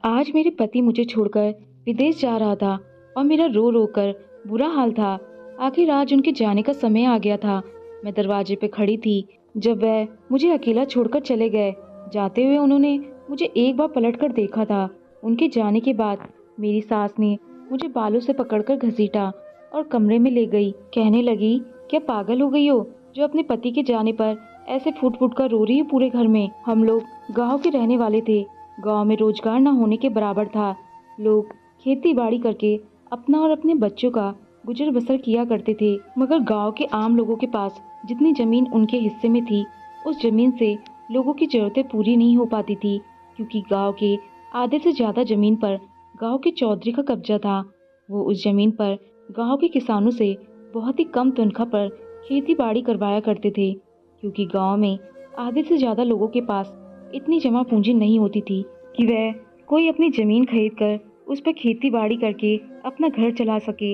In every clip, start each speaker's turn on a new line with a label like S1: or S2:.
S1: आज मेरे पति मुझे छोड़कर विदेश जा रहा था और मेरा रो रो कर बुरा हाल था। आखिर आज उनके जाने का समय आ गया था। मैं दरवाजे पे खड़ी थी जब वह मुझे अकेला छोड़कर चले गए। जाते हुए उन्होंने मुझे एक बार पलट कर देखा था। उनके जाने के बाद मेरी सास ने मुझे बालों से पकड़कर घसीटा और कमरे में ले गई। कहने लगी, क्या पागल हो गई हो जो अपने पति के जाने पर ऐसे फूट फूट कर रो रही है पूरे घर में। हम लोग गांव के रहने वाले थे। गांव में रोजगार न होने के बराबर था। लोग खेती बाड़ी करके अपना और अपने बच्चों का गुजर बसर किया करते थे, मगर गांव के आम लोगों के पास जितनी जमीन उनके हिस्से में थी, उस जमीन से लोगों की जरूरतें पूरी नहीं हो पाती थी, क्योंकि गांव के आधे से ज्यादा जमीन पर गांव के चौधरी का कब्जा था। वो उस जमीन पर गांव के किसानों से बहुत ही कम तनख्वाह पर खेती बाड़ी करवाया करते थे, क्योंकि गांव में आधे से ज्यादा लोगों के पास इतनी जमा पूंजी नहीं होती थी कि वह कोई अपनी जमीन खरीद कर उस पर खेती बाड़ी करके अपना घर चला सके।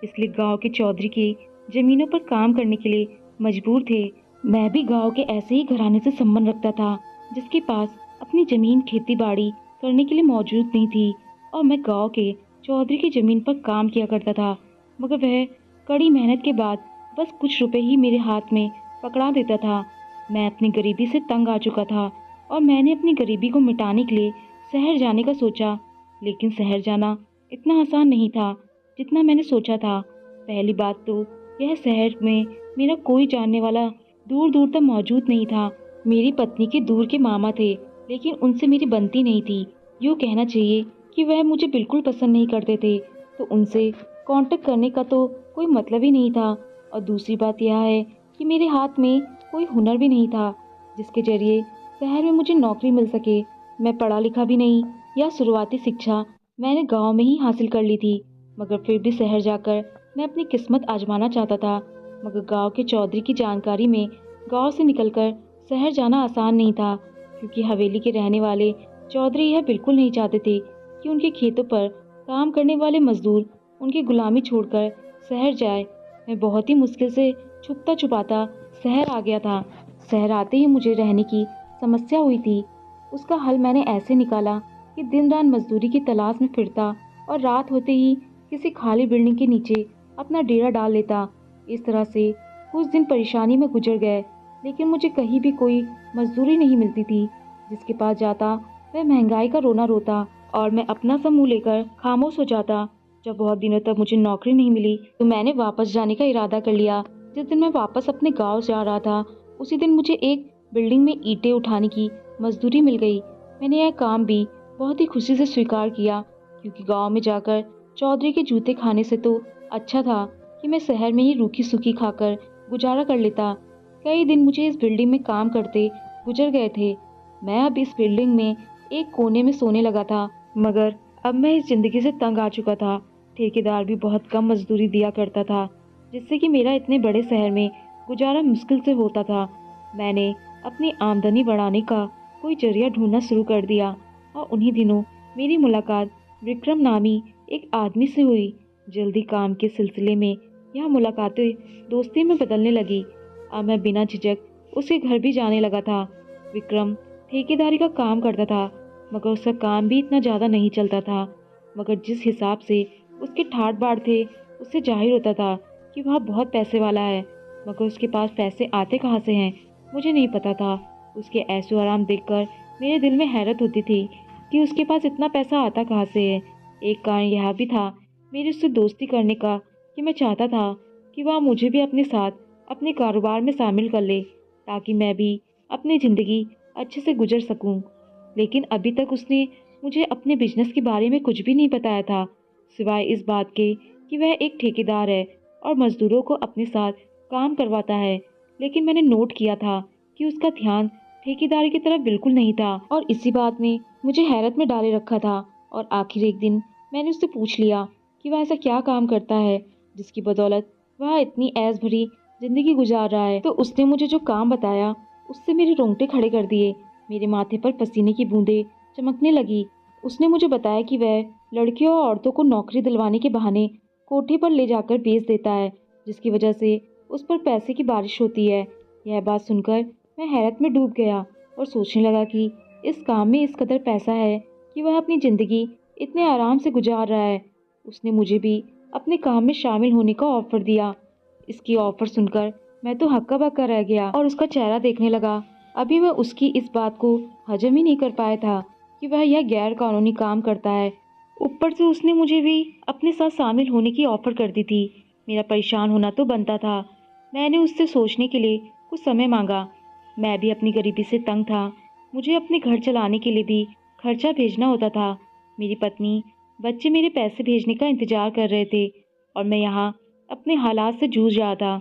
S1: इसलिए गांव के चौधरी की जमीनों पर काम करने के लिए मजबूर थे। मैं भी गांव के ऐसे ही घराने से संबंध रखता था जिसके पास अपनी जमीन खेती बाड़ी करने के लिए मौजूद नहीं थी, और मैं गांव के चौधरी की जमीन पर काम किया करता था। मगर वह कड़ी मेहनत के बाद बस कुछ रुपए ही मेरे हाथ में पकड़ा देता था। मैं अपनी गरीबी से तंग आ चुका था और मैंने अपनी गरीबी को मिटाने के लिए शहर जाने का सोचा। लेकिन शहर जाना इतना आसान नहीं था जितना मैंने सोचा था। पहली बात तो यह, शहर में मेरा कोई जानने वाला दूर दूर तक मौजूद नहीं था। मेरी पत्नी के दूर के मामा थे, लेकिन उनसे मेरी बनती नहीं थी। यूँ कहना चाहिए कि वह मुझे बिल्कुल पसंद नहीं करते थे, तो उनसे कांटेक्ट करने का तो कोई मतलब ही नहीं था। और दूसरी बात यह है कि मेरे हाथ में कोई हुनर भी नहीं था जिसके जरिए शहर में मुझे नौकरी मिल सके। मैं पढ़ा लिखा भी नहीं, या शुरुआती शिक्षा मैंने गांव में ही हासिल कर ली थी, मगर फिर भी शहर जाकर मैं अपनी किस्मत आजमाना चाहता था। मगर गांव के चौधरी की जानकारी में गांव से निकलकर शहर जाना आसान नहीं था, क्योंकि हवेली के रहने वाले चौधरी यह बिल्कुल नहीं चाहते थे कि उनके खेतों पर काम करने वाले मजदूर उनकी गुलामी छोड़कर शहर जाए। मैं बहुत ही मुश्किल से छुपता छुपाता शहर आ गया था। शहर आते ही मुझे रहने की समस्या हुई थी। उसका हल मैंने ऐसे निकाला कि दिन रात मजदूरी की तलाश में फिरता और रात होते ही किसी खाली बिल्डिंग के नीचे अपना डेरा डाल लेता। इस तरह से कुछ दिन परेशानी में गुजर गए, लेकिन मुझे कहीं भी कोई मजदूरी नहीं मिलती थी। जिसके पास जाता वह महंगाई का रोना रोता और मैं अपना सा मुंह लेकर खामोश हो जाता। जब बहुत दिनों तक मुझे नौकरी नहीं मिली तो मैंने वापस जाने का इरादा कर लिया। जिस दिन मैं वापस अपने गांव जा रहा था, उसी दिन मुझे एक बिल्डिंग में ईंटें उठाने की मजदूरी मिल गई। मैंने यह काम भी बहुत ही खुशी से स्वीकार किया, क्योंकि गांव में जाकर चौधरी के जूते खाने से तो अच्छा था कि मैं शहर में ही रूखी सूखी खाकर गुजारा कर लेता। कई दिन मुझे इस बिल्डिंग में काम करते गुजर गए थे। मैं अब इस बिल्डिंग में एक कोने में सोने लगा था, मगर अब मैं इस जिंदगी से तंग आ चुका था। ठेकेदार भी बहुत कम मजदूरी दिया करता था, जिससे कि मेरा इतने बड़े शहर में गुजारा मुश्किल से होता था। मैंने अपनी आमदनी बढ़ाने का कोई जरिया ढूंढना शुरू कर दिया, और उन्हीं दिनों मेरी मुलाकात विक्रम नामी एक आदमी से हुई। जल्दी काम के सिलसिले में यह मुलाकातें दोस्ती में बदलने लगी। अब मैं बिना झिझक उसके घर भी जाने लगा था। विक्रम ठेकेदारी का काम करता था, मगर उसका काम भी इतना ज़्यादा नहीं चलता था। मगर जिस हिसाब से उसके ठाट बाट थे, उससे जाहिर होता था कि वह बहुत पैसे वाला है। मगर उसके पास पैसे आते कहाँ से हैं, मुझे नहीं पता था। उसके ऐशो आराम देखकर मेरे दिल में हैरत होती थी कि उसके पास इतना पैसा आता कहाँ से है। एक कारण यह भी था मेरी उससे दोस्ती करने का कि मैं चाहता था कि वह मुझे भी अपने साथ अपने कारोबार में शामिल कर ले, ताकि मैं भी अपनी ज़िंदगी अच्छे से गुजर सकूं। लेकिन अभी तक उसने मुझे अपने बिजनेस के बारे में कुछ भी नहीं बताया था, सिवाय इस बात के कि वह एक ठेकेदार है और मजदूरों को अपने साथ काम करवाता है। लेकिन मैंने नोट किया था कि उसका ध्यान ठेकेदारी की तरफ बिल्कुल नहीं था, और इसी बात ने मुझे हैरत में डाले रखा था। और आखिर एक दिन मैंने उससे पूछ लिया कि वह ऐसा क्या काम करता है जिसकी बदौलत वह इतनी ऐश भरी जिंदगी गुजार रहा है। तो उसने मुझे जो काम बताया, उससे मेरे रोंगटे खड़े कर दिए। मेरे माथे पर पसीने की बूंदें चमकने लगी। उसने मुझे बताया कि वह लड़कियों और औरतों को नौकरी दिलवाने के बहाने कोठे पर ले जाकर बेच देता है, जिसकी वजह से उस पर पैसे की बारिश होती है। यह बात सुनकर मैं हैरत में डूब गया और सोचने लगा कि इस काम में इस कदर पैसा है कि वह अपनी ज़िंदगी इतने आराम से गुजार रहा है। उसने मुझे भी अपने काम में शामिल होने का ऑफ़र दिया। इसकी ऑफ़र सुनकर मैं तो हक्का-बक्का रह गया और उसका चेहरा देखने लगा। अभी मैं उसकी इस बात को हज़म ही नहीं कर पाया था कि वह यह गैर कानूनी काम करता है। ऊपर से उसने मुझे भी अपने साथ शामिल होने की ऑफ़र कर दी थी। मेरा परेशान होना तो बनता था। मैंने उससे सोचने के लिए कुछ समय मांगा। मैं भी अपनी गरीबी से तंग था। मुझे अपने घर चलाने के लिए भी खर्चा भेजना होता था। मेरी पत्नी, बच्चे मेरे पैसे भेजने का इंतज़ार कर रहे थे और मैं यहाँ अपने हालात से जूझ रहा था।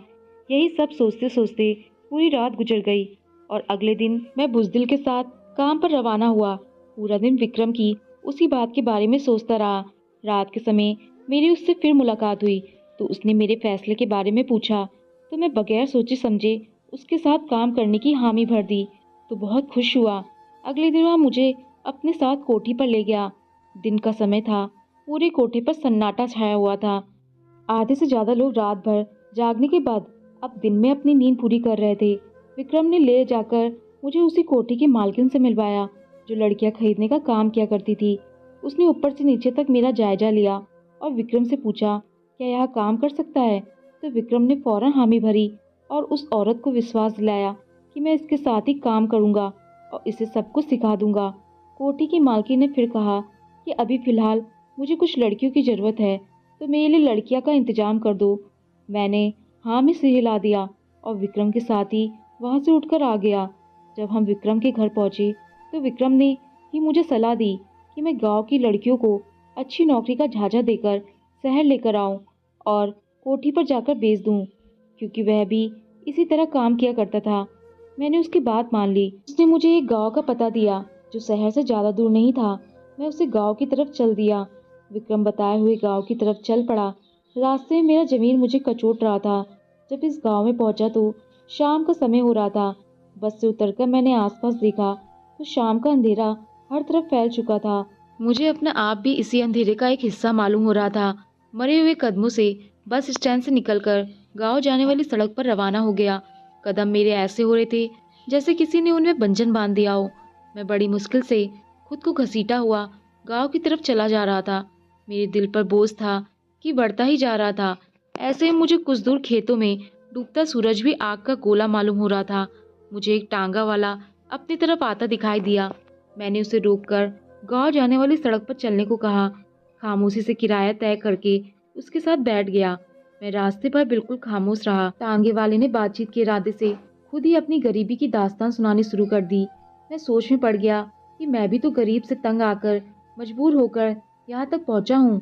S1: यही सब सोचते सोचते पूरी रात गुजर गई और अगले दिन मैं बुज़दिल के साथ काम पर रवाना हुआ। पूरा दिन विक्रम की उसी बात के बारे में सोचता रहा। रात के समय मेरी उससे फिर मुलाकात हुई तो उसने मेरे फैसले के बारे में पूछा तो मैं बगैर सोचे समझे उसके साथ काम करने की हामी भर दी तो बहुत खुश हुआ। अगले दिन वह मुझे अपने साथ कोठी पर ले गया। दिन का समय था। पूरे कोठे पर सन्नाटा छाया हुआ था। आधे से ज़्यादा लोग रात भर जागने के बाद अब दिन में अपनी नींद पूरी कर रहे थे। विक्रम ने ले जाकर मुझे उसी कोठी की मालकिन से मिलवाया जो लड़कियां खरीदने का काम किया करती थी। उसने ऊपर से नीचे तक मेरा जायजा लिया और विक्रम से पूछा, क्या यह काम कर सकता है? तो विक्रम ने फौरन हामी भरी और उस औरत को विश्वास दिलाया कि मैं इसके साथ ही काम करूंगा और इसे सब कुछ सिखा दूंगा। कोठी की मालकिन ने फिर कहा कि अभी फ़िलहाल मुझे कुछ लड़कियों की ज़रूरत है तो मेरे लिए लड़कियां का इंतजाम कर दो। मैंने हाँ में सिर हिला दिया और विक्रम के साथ ही वहाँ से उठकर आ गया। जब हम विक्रम के घर पहुँचे तो विक्रम ने ही मुझे सलाह दी कि मैं गांव की लड़कियों को अच्छी नौकरी का झांझा देकर शहर लेकर आऊं और कोठी पर जाकर बेच दूं, क्योंकि वह भी इसी तरह काम किया करता था। मैंने उसकी बात मान ली। उसने मुझे एक गांव का पता दिया जो शहर से ज़्यादा दूर नहीं था। मैं उसे गांव की तरफ चल दिया। विक्रम बताए हुए गांव की तरफ चल पड़ा। रास्ते में मेरा ज़मीर मुझे कचोट रहा था। जब इस गांव में पहुंचा तो शाम का समय हो रहा था। बस से उतरकर मैंने आसपास देखा तो शाम का अंधेरा हर तरफ फैल चुका था। मुझे अपना आप भी इसी अंधेरे का एक हिस्सा मालूम हो रहा था। मरे हुए कदमों से बस स्टैंड से निकलकर गांव जाने वाली सड़क पर रवाना हो गया। कदम मेरे ऐसे हो रहे थे जैसे किसी ने उनमें बंधन बांध दिया हो। मैं बड़ी मुश्किल से खुद को घसीटा हुआ गांव की तरफ चला जा रहा था। मेरे दिल पर बोझ था कि बढ़ता ही जा रहा था। ऐसे में मुझे कुछ दूर खेतों में डूबता सूरज भी आग का गोला मालूम हो रहा था। मुझे एक टांगा वाला अपनी तरफ आता दिखाई दिया। मैंने उसे रोककर गांव जाने वाली सड़क पर चलने को कहा। खामोशी से किराया तय करके उसके साथ बैठ गया। मैं रास्ते पर बिल्कुल खामोश रहा। टांगे वाले ने बातचीत के इरादे से खुद ही अपनी गरीबी की दास्तान सुनानी शुरू कर दी। मैं सोच में पड़ गया कि मैं भी तो गरीब से तंग आकर मजबूर होकर यहाँ तक पहुँचा हूँ।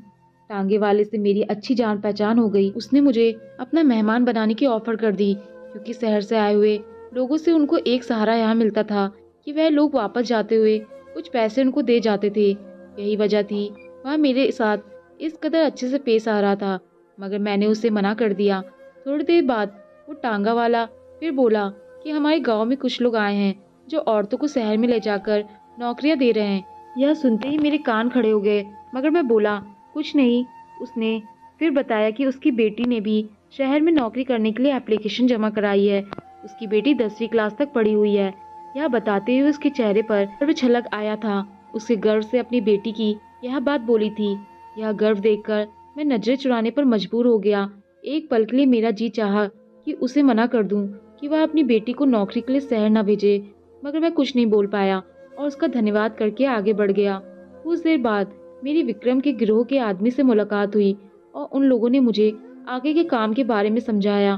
S1: टांगे वाले से मेरी अच्छी जान पहचान हो गई। उसने मुझे अपना मेहमान बनाने की ऑफर कर दी, क्योंकि शहर से आए हुए लोगों से उनको एक सहारा यहाँ मिलता था कि वह लोग वापस जाते हुए कुछ पैसे उनको दे जाते थे। यही वजह थी वह मेरे साथ इस कदर अच्छे से पेश आ रहा था, मगर मैंने उसे मना कर दिया। थोड़ी देर बाद वो टांगा वाला फिर बोला कि हमारे गांव में कुछ लोग आए हैं जो औरतों को शहर में ले जाकर नौकरियां दे रहे हैं। यह सुनते ही मेरे कान खड़े हो गए, मगर मैं बोला कुछ नहीं। उसने फिर बताया कि उसकी बेटी ने भी शहर में नौकरी करने के लिए एप्लीकेशन जमा कराई है। उसकी बेटी 10वीं क्लास तक पढ़ी हुई है। यह बताते हुए उसके चेहरे पर गर्व छलक आया था। उसके गर्व से अपनी बेटी की यह बात बोली थी। यह गर्व देखकर मैं नजरें चुराने पर मजबूर हो गया। एक पल के लिए मेरा जी चाहा कि उसे मना कर दूं कि वह अपनी बेटी को नौकरी के लिए शहर न भेजे, मगर मैं कुछ नहीं बोल पाया और उसका धन्यवाद करके आगे बढ़ गया। कुछ देर बाद मेरी विक्रम के गिरोह के आदमी से मुलाकात हुई और उन लोगों ने मुझे आगे के काम के बारे में समझाया।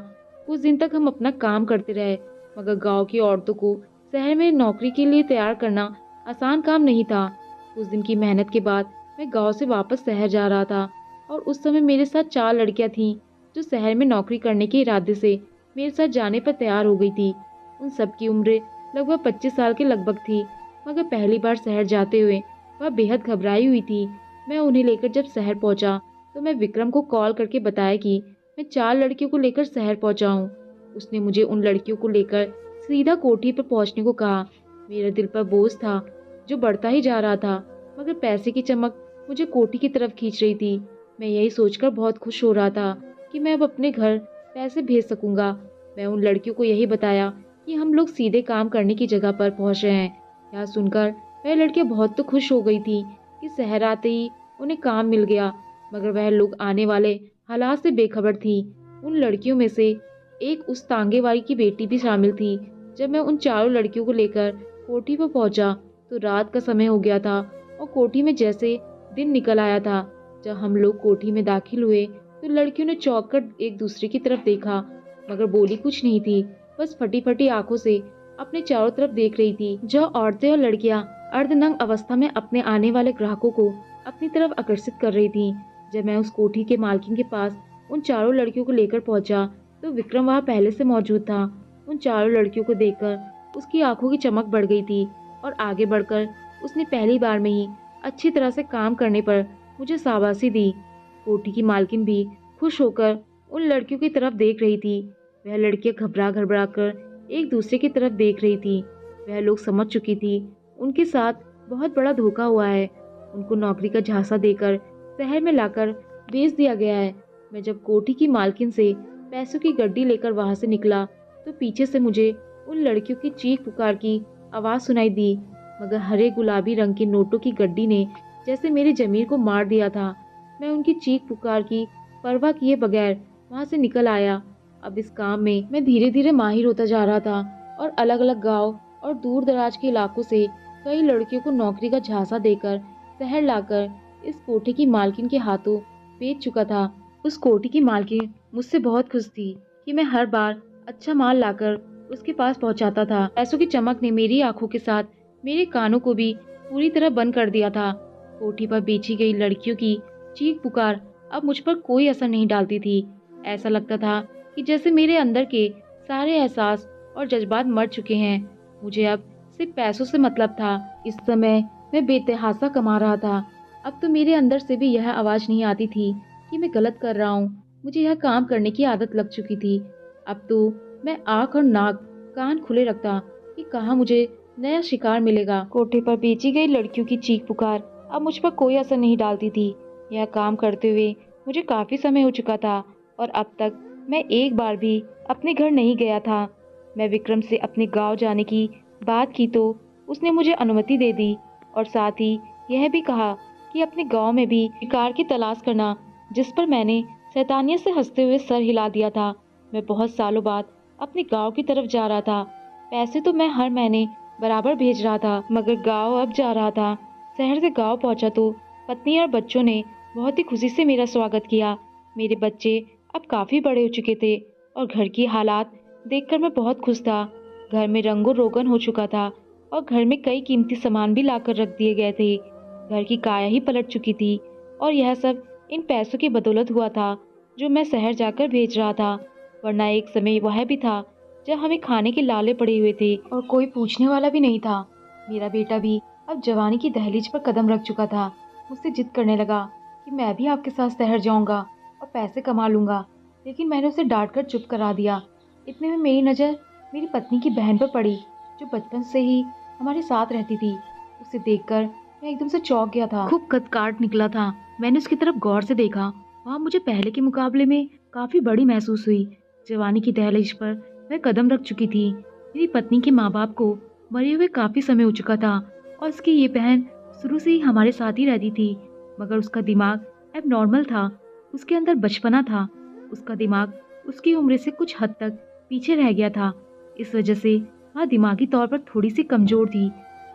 S1: कुछ दिन तक हम अपना काम करते रहे, मगर गांव की औरतों को शहर में नौकरी के लिए तैयार करना आसान काम नहीं था। कुछ दिन की मेहनत के बाद मैं गांव से वापस शहर जा रहा था और उस समय मेरे साथ 4 लड़कियां थीं जो शहर में नौकरी करने के इरादे से मेरे साथ जाने पर तैयार हो गई थी। उन सब की उम्र लगभग 25 साल के लगभग थी, मगर पहली बार शहर जाते हुए वह बेहद घबराई हुई थी। मैं उन्हें लेकर जब शहर पहुंचा तो मैं विक्रम को कॉल करके बताया कि मैं 4 लड़कियों को लेकर शहर पहुंचा हूँ। उसने मुझे उन लड़कियों को लेकर सीधा कोठी पर पहुंचने को कहा। मेरे दिल पर बोझ था जो बढ़ता ही जा रहा था, मगर पैसे की चमक मुझे कोठी की तरफ खींच रही थी। मैं यही सोचकर बहुत खुश हो रहा था कि मैं अब अपने घर पैसे भेज सकूंगा। मैं उन लड़कियों को यही बताया कि हम लोग सीधे काम करने की जगह पर पहुंच रहे हैं। यह सुनकर वह लड़कियां बहुत तो खुश हो गई थी कि शहर आते ही उन्हें काम मिल गया, मगर वह लोग आने वाले हालात से बेखबर थी। उन लड़कियों में से एक उस तांगेवाली की बेटी भी शामिल थी। जब मैं उन चारों लड़कियों को लेकर कोठी पर पहुंचा तो रात का समय हो गया था और कोठी में जैसे दिन निकल आया था। जब हम लोग कोठी में दाखिल हुए तो लड़कियों ने चौंक कर एक दूसरे की तरफ देखा, मगर बोली कुछ नहीं थी। बस फटी फटी आंखों से अपने चारों तरफ देख रही थी। जो औरतें और लड़कियां अर्धनंग अवस्था में अपने आने वाले ग्राहकों को अपनी तरफ आकर्षित कर रही थी। जब मैं उस कोठी के मालकिन के पास उन चारों लड़कियों को लेकर पहुंचा तो विक्रम वहां पहले से मौजूद था। उन चारों लड़कियों को देखकर उसकी आंखों की चमक बढ़ गई थी और आगे बढ़कर उसने पहली बार में ही अच्छी तरह से काम करने पर मुझे शाबाशी दी। कोठी की मालकिन भी खुश होकर उन लड़कियों की तरफ देख रही थी। वह लड़कियां घबरा घबरा कर एक दूसरे की तरफ देख रही थी। वह लोग समझ चुकी थी उनके साथ बहुत बड़ा धोखा हुआ है। उनको नौकरी का झांसा देकर शहर में लाकर बेच दिया गया है। मैं जब कोठी की मालकिन से पैसों की गड्डी लेकर वहां से निकला तो पीछे से मुझे उन लड़कियों की चीख पुकार की आवाज सुनाई दी, मगर हरे गुलाबी रंग के नोटों की गड्डी ने जैसे मेरी जमीर को मार दिया था। मैं उनकी चीख पुकार की परवाह किए बगैर वहां से निकल आया। अब इस काम में मैं धीरे धीरे माहिर होता जा रहा था और अलग अलग गांव और दूर दराज के इलाकों से कई लड़कियों को नौकरी का झांसा देकर शहर लाकर इस कोठी की मालकिन के हाथों बेच चुका था। उस कोठी की मालकिन मुझसे बहुत खुश थी कि मैं हर बार अच्छा माल लाकर उसके पास पहुंचाता था। पैसों की चमक ने मेरी आंखों के साथ मेरे कानों को भी पूरी तरह बंद कर दिया था। कोठी पर बेची गई लड़कियों की चीख पुकार अब मुझ पर कोई असर नहीं डालती थी। ऐसा लगता था कि जैसे मेरे अंदर के सारे एहसास और जज्बात मर चुके हैं। मुझे अब सिर्फ पैसों से मतलब था। इस समय मैं बेतहाशा कमा रहा था। अब तो मेरे अंदर से भी यह आवाज नहीं आती थी कि मैं गलत कर रहा हूँ। मुझे यह काम करने की आदत लग चुकी थी। अब तो मैं आंख और नाक कान खुले रखता कि कहाँ मुझे नया शिकार मिलेगा। कोठे पर बेची गई लड़कियों की चीख पुकार अब मुझ पर कोई असर नहीं डालती थी। यह काम करते हुए मुझे काफी समय हो चुका था और अब तक मैं एक बार भी अपने घर नहीं गया था। मैं विक्रम से अपने गांव जाने की बात की तो उसने मुझे अनुमति दे दी और साथ ही यह भी कहा कि अपने गांव में भी शिकार की तलाश करना, जिस पर मैंने शैतानियत से हंसते हुए सर हिला दिया था। मैं बहुत सालों बाद अपने गांव की तरफ जा रहा था। पैसे तो मैं हर महीने बराबर भेज रहा था, मगर गांव अब जा रहा था। शहर से गांव पहुंचा तो पत्नी और बच्चों ने बहुत ही खुशी से मेरा स्वागत किया। मेरे बच्चे अब काफी बड़े हो चुके थे और घर की हालात देखकर मैं बहुत खुश था। घर में रंगो रोगन हो चुका था और घर में कई कीमती सामान भी लाकर रख दिए गए थे। घर की काया ही पलट चुकी थी और यह सब इन पैसों की बदौलत हुआ था जो मैं शहर जाकर भेज रहा था। वरना एक समय वह भी था जब हमें खाने के लाले पड़े हुए थे और कोई पूछने वाला भी नहीं था। मेरा बेटा भी अब जवानी की दहलीज पर कदम रख चुका था। मुझसे जिद करने लगा कि मैं भी आपके साथ शहर जाऊंगा और पैसे कमा लूंगा, लेकिन मैंने उसे डांट कर चुप करा दिया। इतने में मेरी नज़र मेरी पत्नी की बहन पर पड़ी जो बचपन से ही हमारे साथ रहती थी। उसे देखकर मैं एकदम से चौंक गया था। खूब कद काट निकला था। मैंने उसकी तरफ गौर से देखा। वहाँ मुझे पहले के मुकाबले में काफी बड़ी महसूस हुई। जवानी की दहलीज पर वह कदम रख चुकी थी। मेरी पत्नी के माँ बाप को मरे हुए काफी समय हो चुका था और उसकी ये बहन शुरू से ही हमारे साथ ही रहती थी, मगर उसका दिमाग अब नॉर्मल था। उसके अंदर बचपना था। उसका दिमाग उसकी उम्र से कुछ हद तक पीछे रह गया था। इस वजह से वह दिमागी तौर पर थोड़ी सी कमजोर थी।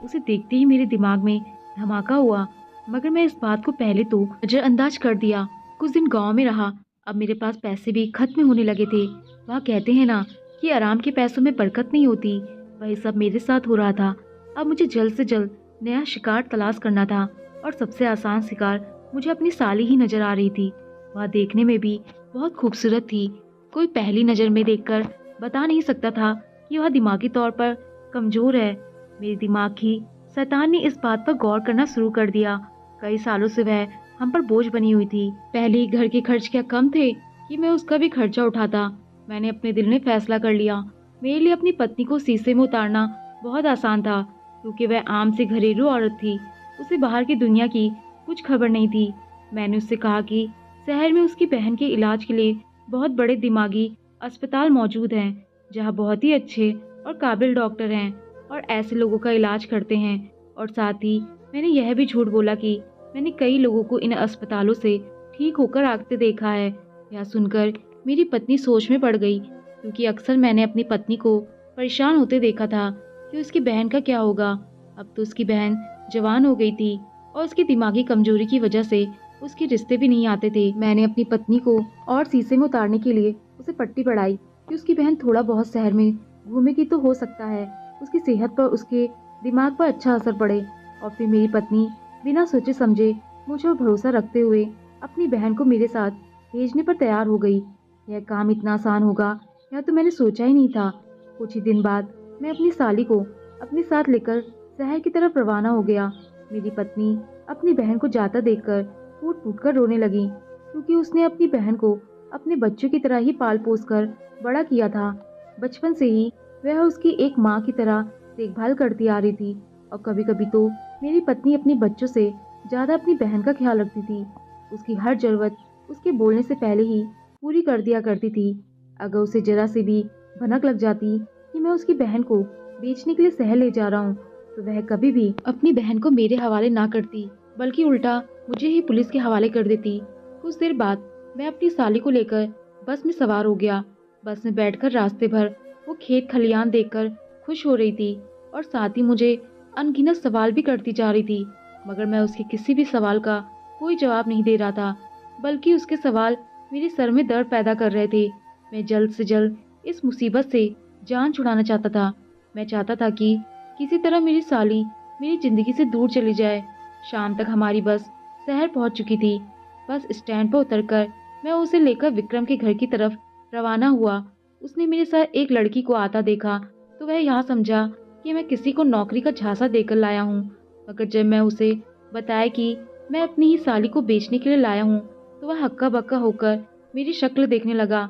S1: उसे देखते ही मेरे दिमाग में धमाका हुआ, मगर मैं इस बात को पहले तो नजरअंदाज कर दिया। कुछ दिन गांव में रहा। अब मेरे पास पैसे भी खत्म होने लगे थे। वह कहते हैं ना कि आराम के पैसों में बरकत नहीं होती, वही सब मेरे साथ हो रहा था। अब मुझे जल्द से जल्द नया शिकार तलाश करना था और सबसे आसान शिकार मुझे अपनी साली ही नजर आ रही थी। वह देखने में भी बहुत खूबसूरत थी। कोई पहली नज़र में देखकर बता नहीं सकता था कि वह दिमागी तौर पर कमजोर है। मेरे दिमाग की शैतान ने इस बात पर गौर करना शुरू कर दिया। कई सालों से वह हम पर बोझ बनी हुई थी। पहले ही घर के खर्च क्या कम थे कि मैं उसका भी खर्चा उठाता। मैंने अपने दिल में फैसला कर लिया। मेरे लिए अपनी पत्नी को शीशे में उतारना बहुत आसान था, क्योंकि वह आम से घरेलू औरत थी। उसे बाहर की दुनिया की कुछ खबर नहीं थी। मैंने उससे कहा कि शहर में उसकी बहन के इलाज के लिए बहुत बड़े दिमागी अस्पताल मौजूद हैं, जहां बहुत ही अच्छे और काबिल डॉक्टर हैं और ऐसे लोगों का इलाज करते हैं। और साथ ही मैंने यह भी झूठ बोला कि मैंने कई लोगों को इन अस्पतालों से ठीक होकर आते देखा है। यह सुनकर मेरी पत्नी सोच में पड़ गई, क्योंकि अक्सर मैंने अपनी पत्नी को परेशान होते देखा था कि उसकी बहन का क्या होगा। अब तो उसकी बहन जवान हो गई थी और उसकी दिमागी कमजोरी की वजह से उसके रिश्ते भी नहीं आते थे। मैंने अपनी पत्नी को और शीशे में उतारने के लिए उसे पट्टी पढ़ाई कि उसकी बहन थोड़ा बहुत शहर में घूमेगी तो हो सकता है उसकी सेहत पर, उसके दिमाग पर अच्छा असर पड़े। और फिर मेरी पत्नी बिना सोचे समझे मुझ पर भरोसा रखते हुए अपनी बहन को मेरे साथ भेजने पर तैयार हो गई। यह काम इतना आसान होगा यह तो मैंने सोचा ही नहीं था। कुछ ही दिन बाद मैं अपनी साली को अपने साथ लेकर शहर की तरफ रवाना हो गया। मेरी पत्नी अपनी बहन को जाता देखकर फूट फूट कर रोने लगी, क्योंकि उसने अपनी बहन को अपने बच्चों की तरह ही पाल पोस कर बड़ा किया था। बचपन से ही वह उसकी एक माँ की तरह देखभाल करती आ रही थी, और कभी कभी तो मेरी पत्नी अपने बच्चों से ज़्यादा अपनी बहन का ख्याल रखती थी। उसकी हर जरूरत उसके बोलने से पहले ही पूरी कर दिया करती थी। अगर उसे जरा से भी भनक लग जाती कि मैं उसकी बहन को बेचने के लिए शहर ले जा रहा हूँ, तो वह कभी भी अपनी बहन को मेरे हवाले ना करती, बल्कि उल्टा मुझे ही पुलिस के हवाले कर देती। कुछ देर बाद मैं अपनी साली को लेकर बस में सवार हो गया। बस में बैठकर रास्ते भर वो खेत खलियान देखकर खुश हो रही थी, और साथ ही मुझे अनगिनत सवाल भी करती जा रही थी, मगर मैं उसके किसी भी सवाल का कोई जवाब नहीं दे रहा था, बल्कि उसके सवाल मेरे सर में दर्द पैदा कर रहे थे। मैं जल्द से जल्द इस मुसीबत से जान छुड़ाना चाहता था। मैं चाहता था कि किसी तरह मेरी साली मेरी जिंदगी से दूर चली जाए। शाम तक हमारी बस शहर पहुंच चुकी थी। बस स्टैंड पर उतरकर मैं उसे लेकर विक्रम के घर की तरफ रवाना हुआ। उसने मेरे साथ एक लड़की को आता देखा तो वह यहाँ समझा कि मैं किसी को नौकरी का झांसा देकर लाया हूँ, मगर जब मैं उसे बताया कि मैं अपनी ही साली को बेचने के लिए लाया हूँ, तो वह हक्का बक्का होकर मेरी शक्ल देखने लगा।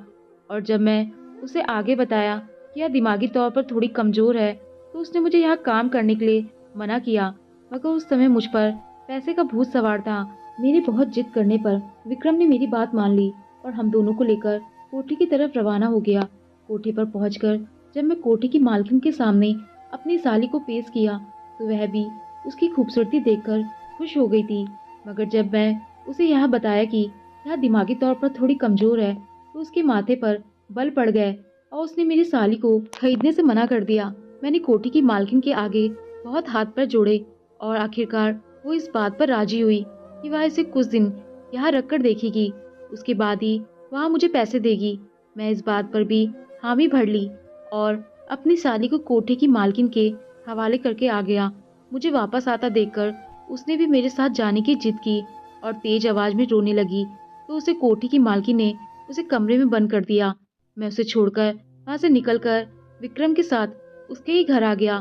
S1: और जब मैं उसे आगे बताया कि यह दिमागी तौर पर थोड़ी कमज़ोर है, तो उसने मुझे यहाँ काम करने के लिए मना किया। मगर उस समय मुझ पर पैसे का भूत सवार था। मेरी बहुत जिद करने पर विक्रम ने मेरी बात मान ली और हम दोनों को लेकर कोठी की तरफ रवाना हो गया। कोठी पर पहुंचकर जब मैं कोठी की मालकिन के सामने अपनी साली को पेश किया, तो वह भी उसकी खूबसूरती देखकर खुश हो गई थी। मगर जब मैं उसे यह बताया कि यह दिमागी तौर पर थोड़ी कमज़ोर है, तो उसके माथे पर बल पड़ गए और उसने मेरी साली को खरीदने से मना कर दिया। मैंने कोठी की मालकिन के आगे बहुत हाथ पैर जोड़े और आखिरकार वो इस बात पर राजी हुई कि वह इसे कुछ दिन यहाँ रखकर देखेगी, उसके बाद ही वह मुझे पैसे देगी। मैं इस बात पर भी हामी भर ली और अपनी साली को कोठी की मालकिन के हवाले करके आ गया। मुझे वापस आता देखकर उसने भी मेरे साथ जाने की जिद की और तेज आवाज में रोने लगी, तो उसे कोठी की मालकिन ने उसे कमरे में बंद कर दिया। मैं उसे छोड़कर वहां से निकलकर विक्रम के साथ उसके ही घर आ गया।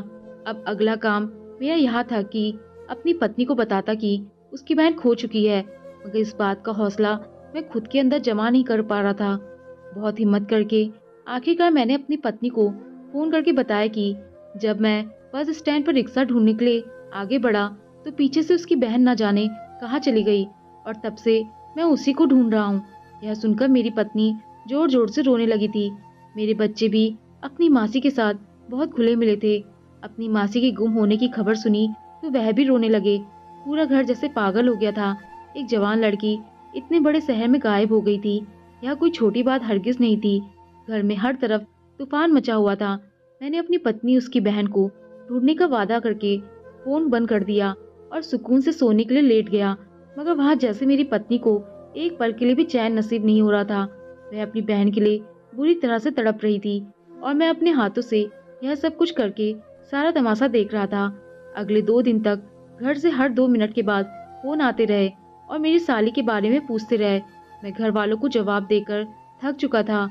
S1: अब अगला काम मेरा यह था कि अपनी पत्नी को बताता कि उसकी बहन खो चुकी है, मगर इस बात का हौसला मैं खुद के अंदर जमा नहीं कर पा रहा था। बहुत हिम्मत करके आखिरकार मैंने अपनी पत्नी को फोन करके बताया कि जब मैं बस स्टैंड पर रिक्शा ढूंढने के लिए आगे बढ़ा, तो पीछे से उसकी बहन न जाने कहाँ चली गई, और तब से मैं उसी को ढूंढ रहा हूँ। यह सुनकर मेरी पत्नी जोर जोर से रोने लगी थी। मेरे बच्चे भी अपनी मासी के साथ बहुत घुले मिले थे। अपनी मासी के गुम होने की खबर सुनी तो वह भी रोने लगे। पूरा घर जैसे पागल हो गया था। एक जवान लड़की इतने बड़े शहर में गायब हो गई थी, यह कोई छोटी बात हरगिज नहीं थी। घर में हर तरफ तूफान मचा हुआ था। मैंने अपनी पत्नी उसकी बहन को ढूंढने का वादा करके फोन बंद कर दिया और सुकून से सोने के लिए लेट गया, मगर वहां जैसे मेरी पत्नी को एक पल के लिए भी चैन नसीब नहीं हो रहा था। वह अपनी बहन के लिए बुरी तरह से तड़प रही थी और मैं अपने हाथों से यह सब कुछ करके सारा तमाशा देख रहा था। अगले 2 दिन तक घर से हर 2 मिनट के बाद फोन आते रहे और मेरी साली के बारे में पूछते रहे। मैं घर वालों को जवाब देकर थक चुका था।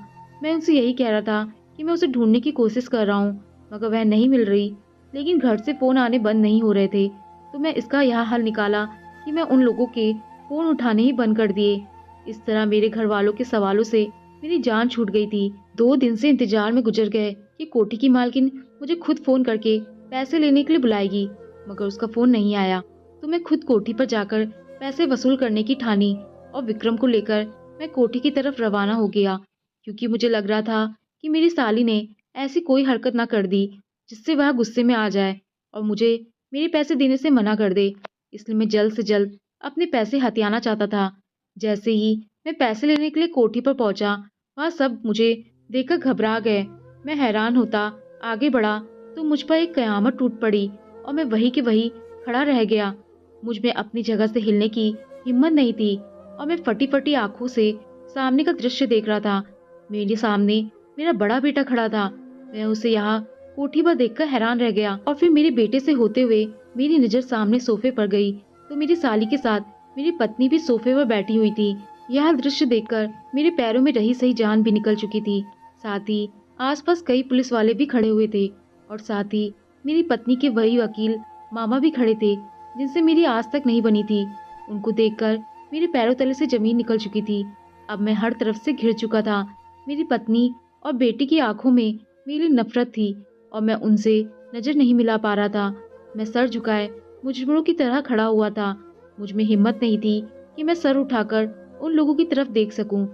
S1: मैं उनसे यही कह रहा था कि मैं उसे ढूंढने की कोशिश कर रहा हूँ, मगर वह नहीं मिल रही। लेकिन घर से फोन आने बंद नहीं हो रहे थे, तो मैं इसका यह हल निकाला कि मैं उन लोगों के फोन उठाने ही बंद कर दिए। इस तरह मेरे घर वालों के सवालों से मेरी जान छूट गई थी। 2 दिन से इंतजार में गुजर गए कि कोठी की मालकिन मुझे खुद फोन करके पैसे लेने के लिए बुलाएगी, मगर उसका फोन नहीं आया। तो मैं खुद कोठी पर जाकर पैसे वसूल करने की ठानी और विक्रम को लेकर मैं कोठी की तरफ रवाना हो गया, क्योंकि मुझे लग रहा था कि मेरी साली ने ऐसी कोई हरकत ना कर दी जिससे वह गुस्से में आ जाए और मुझे मेरे पैसे देने से मना कर दे। इसलिए मैं जल्द से जल्द अपने पैसे हथियाना चाहता था। जैसे ही मैं पैसे लेने के लिए कोठी पर पहुंचा, वहां सब मुझे देखकर घबरा गए। मैं हैरान होता आगे बढ़ा तो मुझ पर एक कयामत टूट पड़ी और मैं वहीं के वहीं खड़ा रह गया। मुझ में अपनी जगह से हिलने की हिम्मत नहीं थी और मैं फटी फटी आंखों से सामने का दृश्य देख रहा था। मेरे सामने मेरा बड़ा बेटा खड़ा था। मैं उसे यहाँ कोठी पर देखकर हैरान रह गया और फिर मेरे बेटे से होते हुए मेरी नजर सामने सोफे पर गई तो मेरी साली के साथ मेरी पत्नी भी सोफे पर बैठी हुई थी। यह दृश्य देखकर मेरे पैरों में रही सही जान भी निकल चुकी थी। साथ ही आसपास कई पुलिस वाले भी खड़े हुए थे और साथ ही मेरी पत्नी के वही वकील मामा भी खड़े थे जिनसे मेरी आज तक नहीं बनी थी। उनको देखकर मेरे पैरों तले से जमीन निकल चुकी थी। अब मैं हर तरफ से घिर चुका था। मेरी पत्नी और बेटी की आंखों में मेरी नफरत थी और मैं उनसे नजर नहीं मिला पा रहा था। मैं सर झुकाए मुजरिमों की तरह खड़ा हुआ था। मुझ में हिम्मत नहीं थी कि मैं सर उठाकर उन लोगों की तरफ देख सकूं।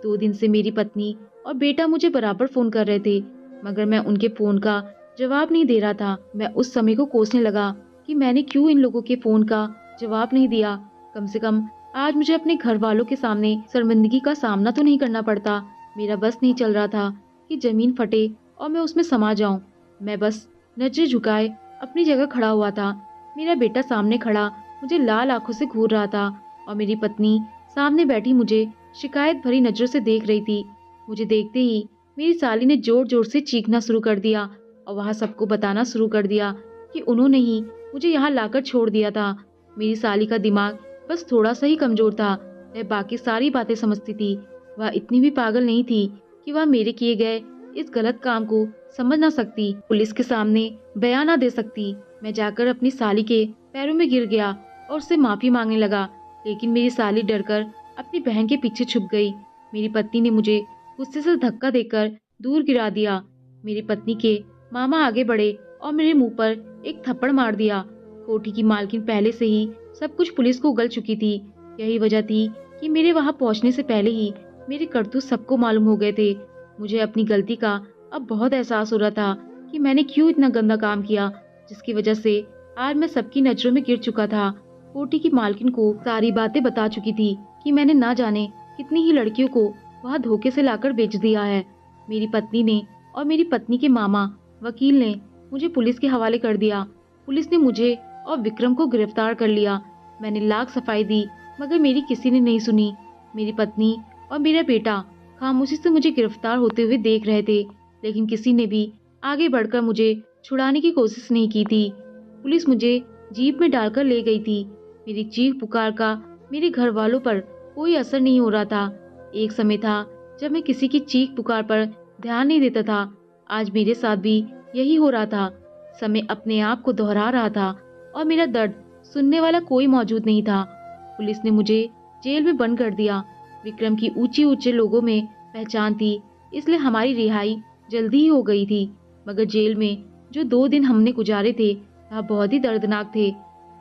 S1: 2 दिन से मेरी पत्नी और बेटा मुझे बराबर फोन कर रहे थे मगर मैं उनके फोन का जवाब नहीं दे रहा था। मैं उस समय को कोसने लगा कि मैंने क्यों इन लोगों के फोन का जवाब नहीं दिया। कम से कम आज मुझे अपने घर वालों के सामने शर्मिंदगी का सामना तो नहीं करना पड़ता। मेरा बस नहीं चल रहा था कि जमीन फटे और मैं उसमें समा जाऊं। मैं बस नजरें झुकाए अपनी जगह खड़ा हुआ था। मेरा बेटा सामने खड़ा मुझे लाल आंखों से घूर रहा था और मेरी पत्नी सामने बैठी मुझे शिकायत भरी नजरों से देख रही थी। मुझे देखते ही मेरी साली ने जोर जोर से चीखना शुरू कर दिया और वहां सबको बताना शुरू कर दिया कि उन्होंने ही मुझे यहाँ लाकर छोड़ दिया था। मेरी साली का दिमाग बस थोड़ा सा ही कमजोर था। वह बाकी सारी बातें समझती थी। वह इतनी भी पागल नहीं थी कि वह मेरे किए गए इस गलत काम को समझ ना सकती, पुलिस के सामने बयान ना दे सकती। मैं जाकर अपनी साली के पैरों में गिर गया और उससे माफी मांगने लगा, लेकिन मेरी साली डरकर अपनी बहन के पीछे छुप गई। मेरी पत्नी ने मुझे गुस्से से धक्का देकर दूर गिरा दिया। मेरी पत्नी के मामा आगे बढ़े और मेरे मुंह पर एक थप्पड़ मार दिया। कोठी की मालकिन पहले से ही सब कुछ पुलिस को उगल चुकी थी। यही वजह थी कि मेरे वहां पहुंचने से पहले ही मेरे करतूत सबको मालूम हो गए थे। मुझे अपनी गलती का अब बहुत एहसास हो रहा था कि मैंने क्यों इतना गंदा काम किया, जिसकी वजह से आज मैं सबकी नजरों में गिर चुका था। कोठी की मालकिन को सारी बातें बता चुकी थी कि मैंने ना जाने कितनी ही लड़कियों को वहां धोखे से लाकर बेच दिया है। मेरी पत्नी ने और मेरी पत्नी के मामा वकील ने मुझे पुलिस के हवाले कर दिया। पुलिस ने मुझे और विक्रम को गिरफ्तार कर लिया। मैंने लाख सफाई दी मगर मेरी किसी ने नहीं सुनी। मेरी पत्नी और मेरा बेटा खामोशी से मुझे गिरफ्तार होते हुए देख रहे थे, लेकिन किसी ने भी आगे बढ़कर मुझे छुड़ाने की कोशिश नहीं की थी। पुलिस मुझे जीप में डालकर ले गई थी। मेरी चीख पुकार का मेरे घर वालों पर कोई असर नहीं हो रहा था। एक समय था जब मैं किसी की चीख पुकार पर ध्यान नहीं देता था। आज मेरे साथ भी यही हो रहा था। समय अपने आप को दोहरा रहा था और मेरा दर्द सुनने वाला कोई मौजूद नहीं था। पुलिस ने मुझे जेल में बंद कर दिया। विक्रम की ऊंचे ऊंचे लोगों में पहचान थी, इसलिए हमारी रिहाई जल्दी ही हो गई थी। मगर जेल में जो 2 दिन हमने गुजारे थे वह बहुत ही दर्दनाक थे।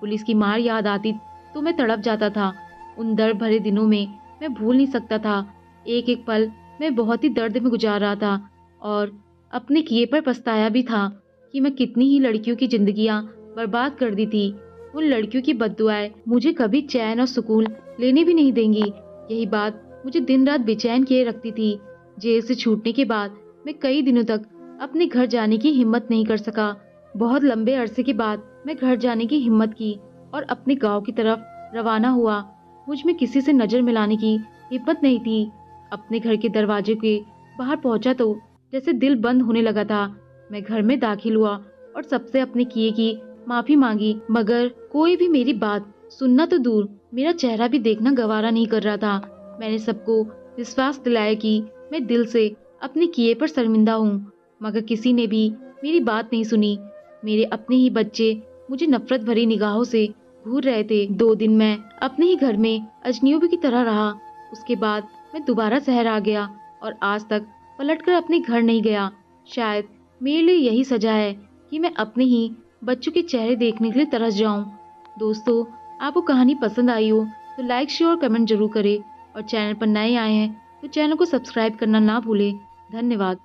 S1: पुलिस की मार याद आती तो मैं तड़प जाता था। उन दर्द भरे दिनों में मैं भूल नहीं सकता था। एक एक पल मैं बहुत ही दर्द में गुजार रहा था और अपने किए पर पछताया भी था कि मैं कितनी ही लड़कियों की जिंदगियां बर्बाद कर दी थी। उन लड़कियों की बद्दुआएं मुझे कभी चैन और सुकून लेने भी नहीं देंगी। यही बात मुझे दिन रात बेचैन किए रखती थी। जेल से छूटने के बाद मैं कई दिनों तक अपने घर जाने की हिम्मत नहीं कर सका। बहुत लंबे अरसे के बाद मैं घर जाने की हिम्मत की और अपने गांव की तरफ रवाना हुआ। मुझ में किसी से नजर मिलाने की हिम्मत नहीं थी। अपने घर के दरवाजे के बाहर पहुंचा तो जैसे दिल बंद होने लगा था। मैं घर में दाखिल हुआ और सबसे अपने किए की माफी मांगी, मगर कोई भी मेरी बात सुनना तो दूर मेरा चेहरा भी देखना गवारा नहीं कर रहा था। मैंने सबको विश्वास दिलाया कि मैं दिल से अपने किए पर शर्मिंदा हूँ, मगर किसी ने भी मेरी बात नहीं सुनी। मेरे अपने ही बच्चे मुझे नफरत भरी निगाहों से घूर रहे थे। 2 दिन मैं अपने ही घर में अजनबी की तरह रहा। उसके बाद मैं दोबारा शहर आ गया और आज तक पलटकर अपने घर नहीं गया। शायद मेरे लिए यही सजा है कि मैं अपने ही बच्चों के चेहरे देखने के लिए तरस जाऊं। दोस्तों, आपको कहानी पसंद आई हो तो लाइक शेयर और कमेंट जरूर करें और चैनल पर नए आए हैं तो चैनल को सब्सक्राइब करना ना भूलें। धन्यवाद।